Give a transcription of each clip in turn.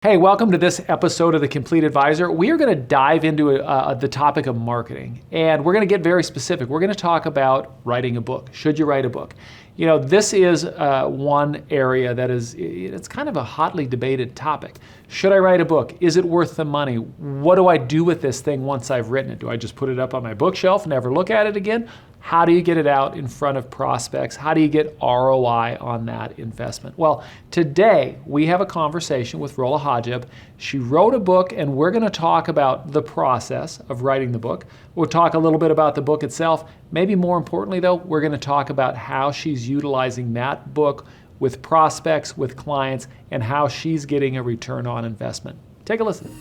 Hey, welcome to this episode of The Complete Advisor. We are going to dive into the topic of marketing, and we're going to get very specific. We're going to talk about writing a book. Should you write a book? You know, this is one area that it's kind of a hotly debated topic. Should I write a book? Is it worth the money? What do I do with this thing once I've written it? Do I just put it up on my bookshelf, never look at it again? How do you get it out in front of prospects? How do you get ROI on that investment? Well, today we have a conversation with Rolla Hajib. She wrote a book, and we're going to talk about the process of writing the book. We'll talk a little bit about the book itself. Maybe more importantly, though, we're going to talk about how she's utilizing that book with prospects, with clients, and how she's getting a return on investment. Take a listen.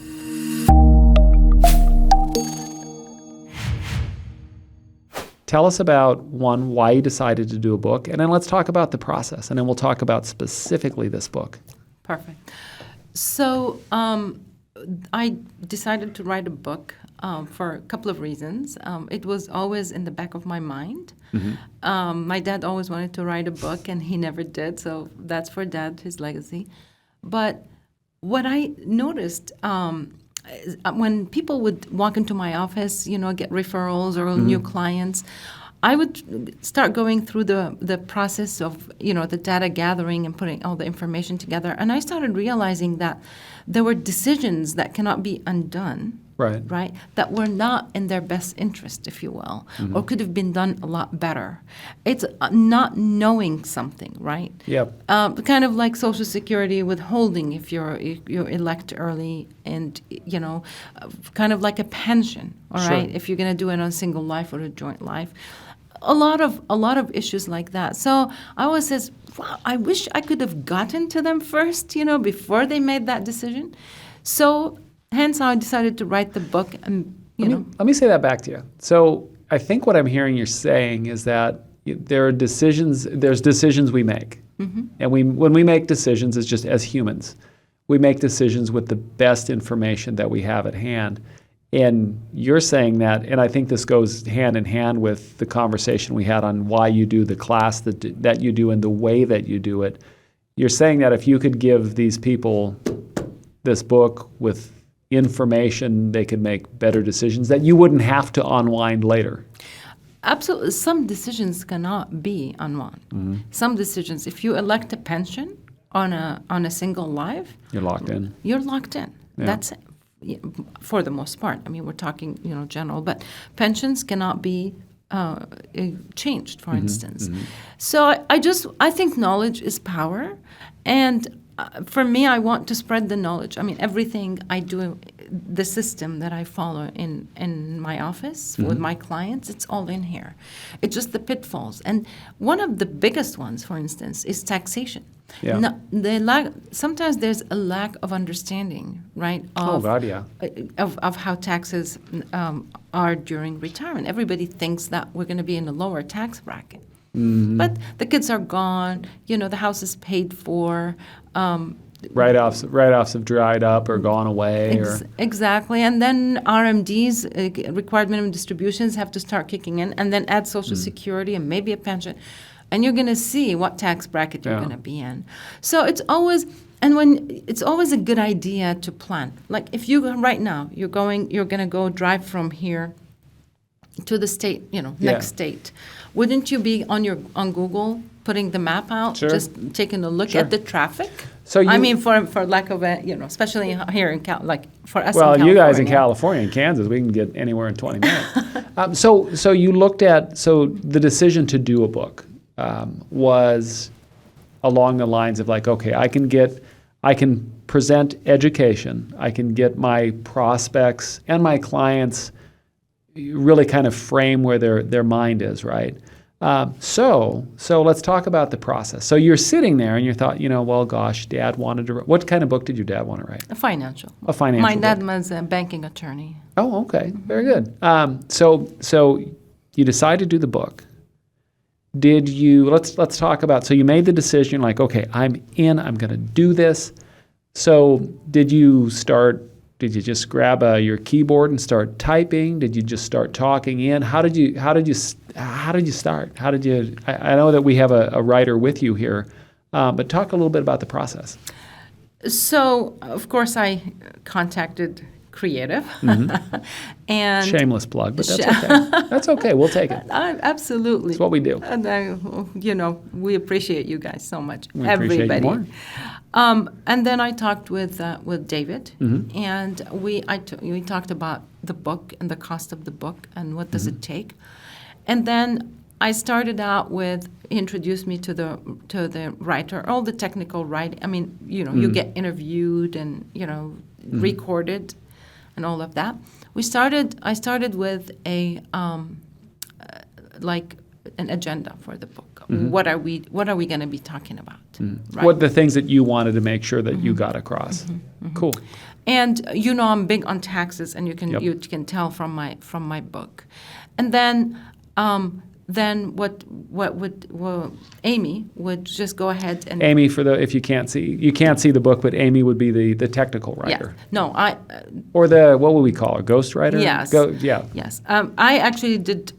Tell us about, one, why you decided to do a book, and then let's talk about the process, and then we'll talk about specifically this book. Perfect. So I decided to write a book for a couple of reasons. It was always in the back of my mind. Mm-hmm. My dad always wanted to write a book, and he never did, so that's for Dad, his legacy. But what I noticed when people would walk into my office, get referrals or new clients, I would start going through the process of, the data gathering and putting all the information together. And I started realizing that there were decisions that cannot be undone, right? That were not in their best interest, if you will, or could have been done a lot better. It's not knowing something, right? Yep. Kind of like Social Security withholding if you elect early, and kind of like a pension, all right? If you're going to do it on single life or a joint life. A lot of issues like that. So I always says, wow, I wish I could have gotten to them first, before they made that decision. So hence I decided to write the book. And let me say that back to you. So I think what I'm hearing you're saying is that there's decisions we make. Mm-hmm. And when we make decisions, it's just as humans, we make decisions with the best information that we have at hand. And you're saying that, and I think this goes hand in hand with the conversation we had on why you do the class that you do and the way that you do it. You're saying that if you could give these people this book with information, they could make better decisions, that you wouldn't have to unwind later. Absolutely. Some decisions cannot be unwound. Mm-hmm. Some decisions, if you elect a pension on a single life, you're locked in. You're locked in. Yeah. That's it. For the most part. I mean, we're talking, general, but pensions cannot be changed, for instance. Mm-hmm. So I think knowledge is power, and for me, I want to spread the knowledge. I mean, everything I do, the system that I follow in my office with my clients, it's all in here. It's just the pitfalls, and one of the biggest ones, for instance, is taxation. Yeah. No, sometimes there's a lack of understanding, right? Of how taxes are during retirement. Everybody thinks that we're going to be in a lower tax bracket. Mm-hmm. But the kids are gone, the house is paid for. Write-offs have dried up or gone away. Exactly. And then RMDs, required minimum distributions, have to start kicking in, and then add Social Security and maybe a pension. And you're going to see what tax bracket you're going to be in. So it's always a good idea to plan. Like if you right now you're going to go drive from here to the state, next state. Wouldn't you be on Google putting the map out, just taking a look at the traffic? So for lack of especially here in for us. Well, you guys in California and Kansas, we can get anywhere in 20 minutes. So you looked at the decision to do a book. Was along the lines of okay, I can present education, I can get my prospects and my clients really kind of frame where their mind is, right? So let's talk about the process. So you're sitting there and you thought, well, gosh, Dad wanted to write. What kind of book did your dad want to write? A financial. My dad was a banking attorney. Oh, okay. Very good. So you decide to do the book. Did you, let's talk about, so you made the decision, okay, I'm in, I'm going to do this. So did you just grab your keyboard and start typing? Did you just start talking in? How did you start? I know that we have a writer with you here, but talk a little bit about the process. So, of course, I contacted Creative. And Shameless plug, but that's okay. That's okay. We'll take it. Absolutely. It's what we do. And we appreciate you guys so much. We appreciate you more. And then I talked with David, and we talked about the book and the cost of the book and what does it take. And then I started out with, he introduced me to the writer, all the technical writing. I mean, you get interviewed and recorded, and all of that. I started with a like an agenda for the book. What are we going to be talking about? Right? What the things that you wanted to make sure that you got across? Cool. And I'm big on taxes, and you can tell from my book. And then Amy would just go ahead and Amy, if you can't see the book, but Amy would be the technical writer. Yeah. No, or the, what would we call her, ghost writer? Yes. Yes. I actually did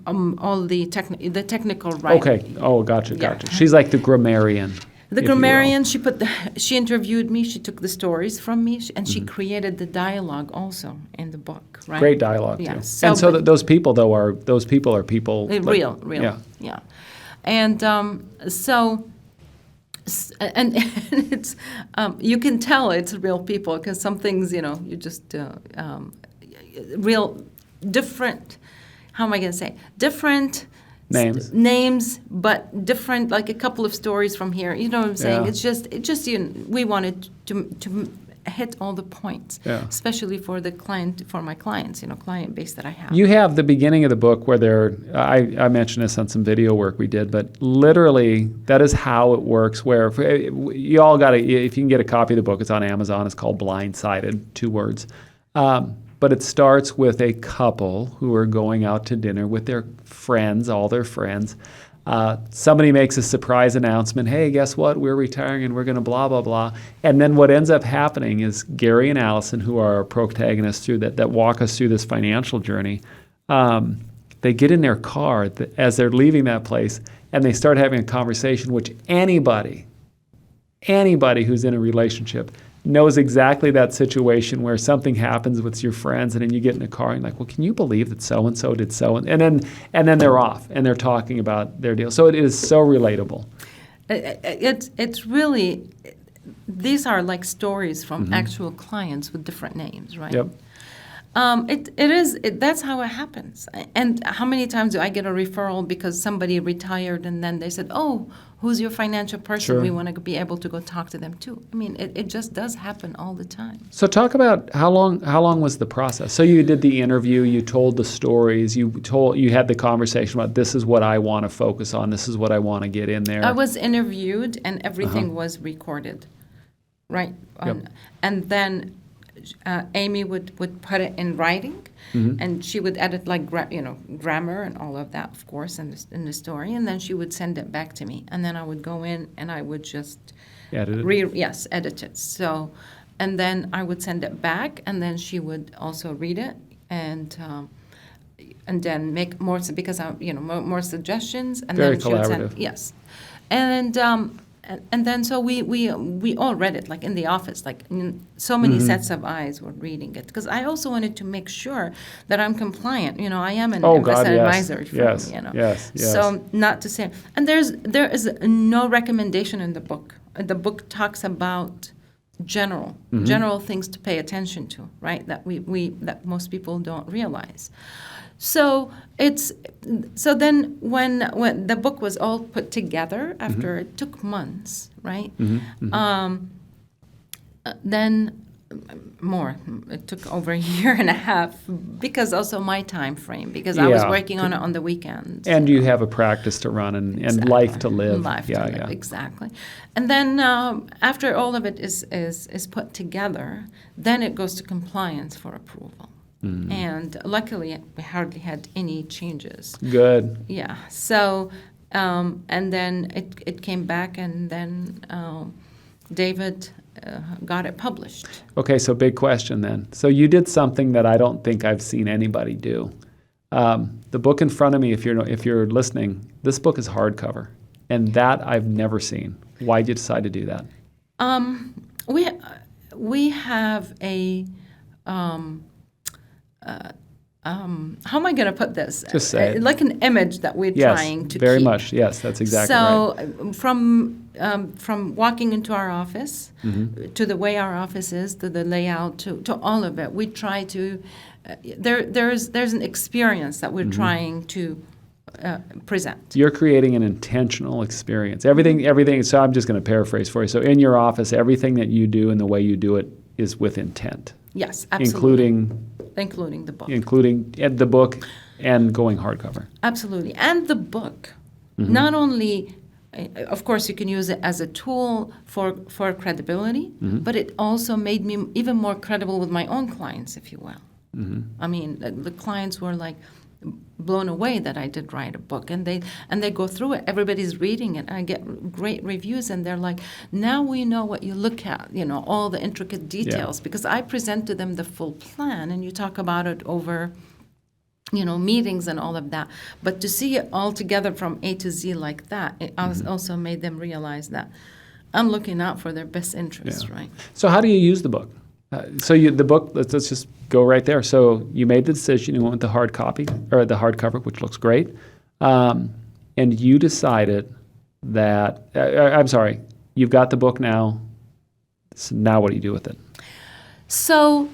all the technical writing. Okay. Oh, gotcha. She's like the grammarian. The grammarian, she interviewed me, she took the stories from me, and she created the dialogue also in the book, right? Great dialogue, too. So, those people are people. Real. Yeah. And and it's, you can tell it's real people, because some things, you just, real, different, how am I going to say? Different names, but different, like a couple of stories from here. You know what I'm saying? Yeah. It just we wanted to hit all the points, especially for my clients, client base that I have. You have the beginning of the book where I mentioned this on some video work we did, but literally that is how it works, where you all got to, if you can get a copy of the book, it's on Amazon, it's called Blindsided, 2 words. But it starts with a couple who are going out to dinner with their friends, all their friends. Somebody makes a surprise announcement, hey, guess what? We're retiring and we're going to blah, blah, blah. And then what ends up happening is Gary and Allison, who are our protagonists through that walk us through this financial journey, they get in their car as they're leaving that place, and they start having a conversation, which anybody who's in a relationship knows exactly that situation where something happens with your friends, and then you get in a car and you're like, well, can you believe that so-and-so did so? And then they're off and they're talking about their deal. So it is so relatable. It's really, these are like stories from actual clients with different names, right? Yep. That's how it happens. And how many times do I get a referral because somebody retired and then they said, oh, who's your financial person? Sure. We want to be able to go talk to them too. I mean, it just does happen all the time. So talk about how long was the process? So you did the interview, you told the stories, you had the conversation about this is what I want to focus on, this is what I want to get in there. I was interviewed and everything was recorded, right? Yep. And then Amy would put it in writing, and she would edit like grammar and all of that, of course, in the story, and then she would send it back to me, and then I would go in and I would just edit it. Edit it. So, and then I would send it back, and then she would also read it and then make more because more suggestions, and Very then she would collaborative. And then so we all read it, like in the office, like so many sets of eyes were reading it, because I also wanted to make sure that I'm compliant. I am an investment advisor. Yes. So not to say, and there is no recommendation in the book. The book talks about general things to pay attention to, right? That that most people don't realize. So then when the book was all put together after it took months, right? Then it took over a year and a half, because also my time frame, because I was working on it on the weekends. And you have a practice to run and life to live. Life to live, exactly. And then after all of it is put together, then it goes to compliance for approval. And luckily, we hardly had any changes. Good. Yeah. So, and then it came back, and then David got it published. Okay, so big question then. So you did something that I don't think I've seen anybody do. The book in front of me, if you're listening, this book is hardcover, and that I've never seen. Why did you decide to do that? We we have a how am I going to put this? Just say it. Like an image that we're Yes, trying to very keep. much. Yes, that's exactly right. So from walking into our office to the way our office is, to the layout, to all of it, we try to. There's an experience that we're trying to present. You're creating an intentional experience. Everything. So I'm just going to paraphrase for you. So in your office, everything that you do and the way you do it is with intent. Yes, absolutely. Including the book. Including the book and going hardcover. Absolutely. And the book, not only, of course, you can use it as a tool for credibility, but it also made me even more credible with my own clients, if you will. I mean, the clients were like blown away that I did write a book, and they go through it. Everybody's reading it. I get great reviews, and they're like, now we know what you look at, all the intricate details, because I present to them the full plan, and you talk about it over, meetings and all of that. But to see it all together from A to Z like that, it also made them realize that I'm looking out for their best interests, right? So how do you use the book? The book, let's just go right there. So you made the decision, you went with the hard copy, or the hardcover, which looks great, and you decided that, I'm sorry, you've got the book now, so now what do you do with it? So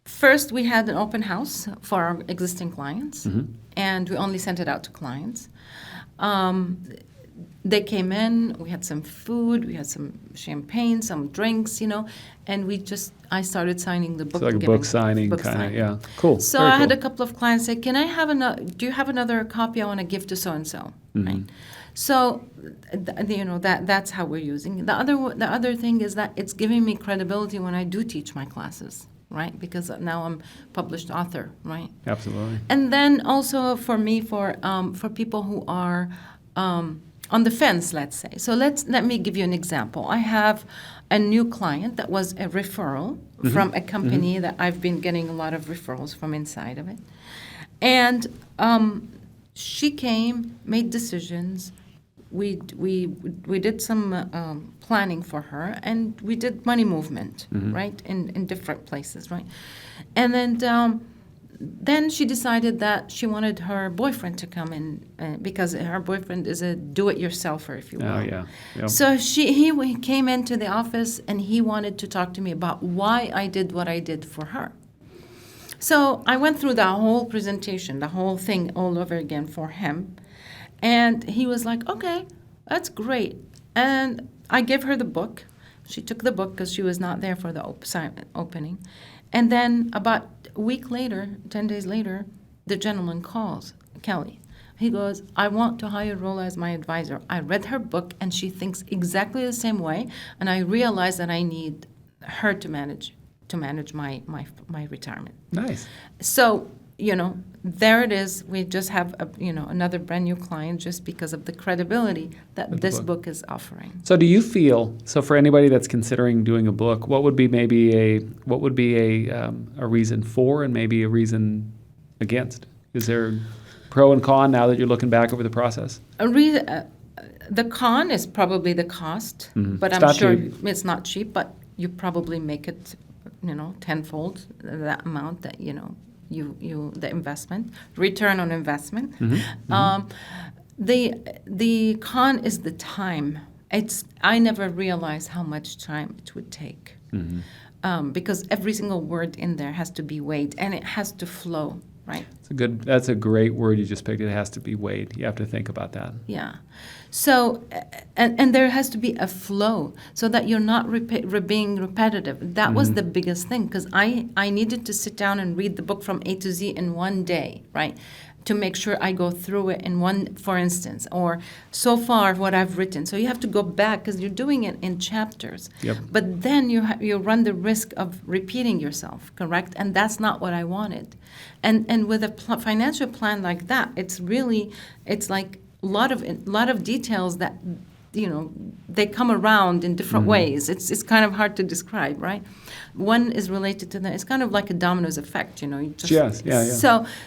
first we had an open house for our existing clients, and we only sent it out to clients. They came in, we had some food, we had some champagne, some drinks, and I started signing the book. So like a book signing kind of, yeah. Cool. So I had a couple of clients say, do you have another copy I want to give to so-and-so, right? So, that's how we're using it. The other thing is that it's giving me credibility when I do teach my classes, right? Because now I'm published author, right? Absolutely. And then also for me, for people who are on the fence, let's say. So let me give you an example. I have a new client that was a referral from a company that I've been getting a lot of referrals from inside of it. And she came, made decisions. We did some planning for her, and we did money movement, right, in different places, right? And then she decided that she wanted her boyfriend to come in because her boyfriend is a do-it-yourselfer, if you will. Oh, yeah. Yep. So he came into the office, and he wanted to talk to me about why I did what I did for her. So I went through the whole presentation, the whole thing all over again for him. And he was like, okay, that's great. And I gave her the book. She took the book because she was not there for the opening. And then about a week later, 10 days later, the gentleman calls, Kelly. He goes, I want to hire Rola as my advisor. I read her book, and she thinks exactly the same way, and I realize that I need her to manage my retirement. Nice. So, there it is. We just have another brand new client just because of the credibility that this book is offering. So do you feel, for anybody that's considering doing a book, what would be a reason for and maybe a reason against? Is there pro and con now that you're looking back over the process? The con is probably the cost, but I'm sure it's not cheap, but you probably make it, tenfold that amount that, the investment, return on investment. The con is the time. I never realized how much time it would take because every single word in there has to be weighed, and it has to flow, right? That's a great word you just picked. It has to be weighed. You have to think about that. Yeah. So, and there has to be a flow so that you're not being repetitive. That was the biggest thing, because I needed to sit down and read the book from A to Z in one day, right? To make sure I go through it in one, for instance, or so far what I've written. So you have to go back because you're doing it in chapters. Yep. But then you run the risk of repeating yourself, correct? And that's not what I wanted. And with a financial plan like that, it's like a lot of details that they come around in different ways. It's kind of hard to describe, right? One is related to that. It's kind of like a dominoes effect, You just, Yes, yeah.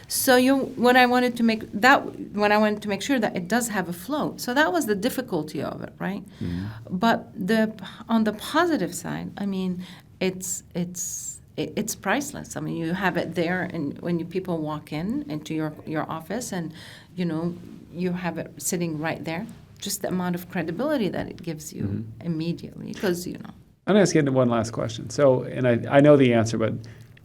So when I wanted to make sure that it does have a flow. So that was the difficulty of it, right? But on the positive side, I mean, it's priceless. I mean, you have it there, and when people walk into your office, and you have it sitting right there. Just the amount of credibility that it gives you immediately, because I'm going to ask you one last question. So, and I know the answer, but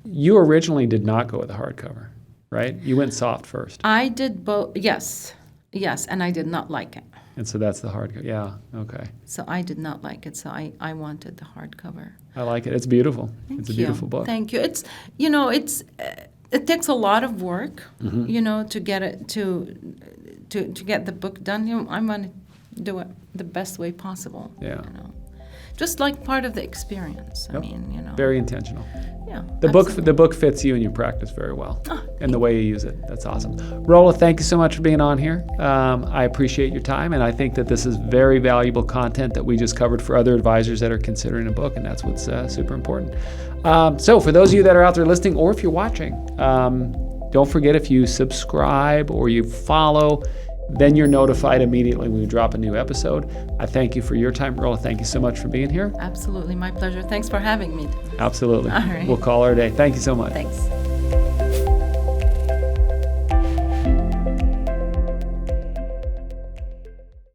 you originally did not go with the hardcover, right? You went soft first. I did both. Yes, and I did not like it. And so that's the hardcover. Yeah. Okay. So I did not like it. So I wanted the hardcover. I like it. It's beautiful. Thank it's a you. beautiful book. Thank you. It's it takes a lot of work, to get it to get the book done. I'm going to do it the best way possible. Yeah. Just like part of the experience. I mean, Very intentional. Yeah. The book fits you and your practice very well, and the way you use it. That's awesome. Rolla, thank you so much for being on here. I appreciate your time, and I think that this is very valuable content that we just covered for other advisors that are considering a book, and that's what's super important. So for those of you that are out there listening, or if you're watching, don't forget, if you subscribe or you follow, then you're notified immediately when we drop a new episode. I thank you for your time, Rolla. Thank you so much for being here. Absolutely, my pleasure. Thanks for having me. Absolutely. All right. We'll call her a day. Thank you so much. Thanks.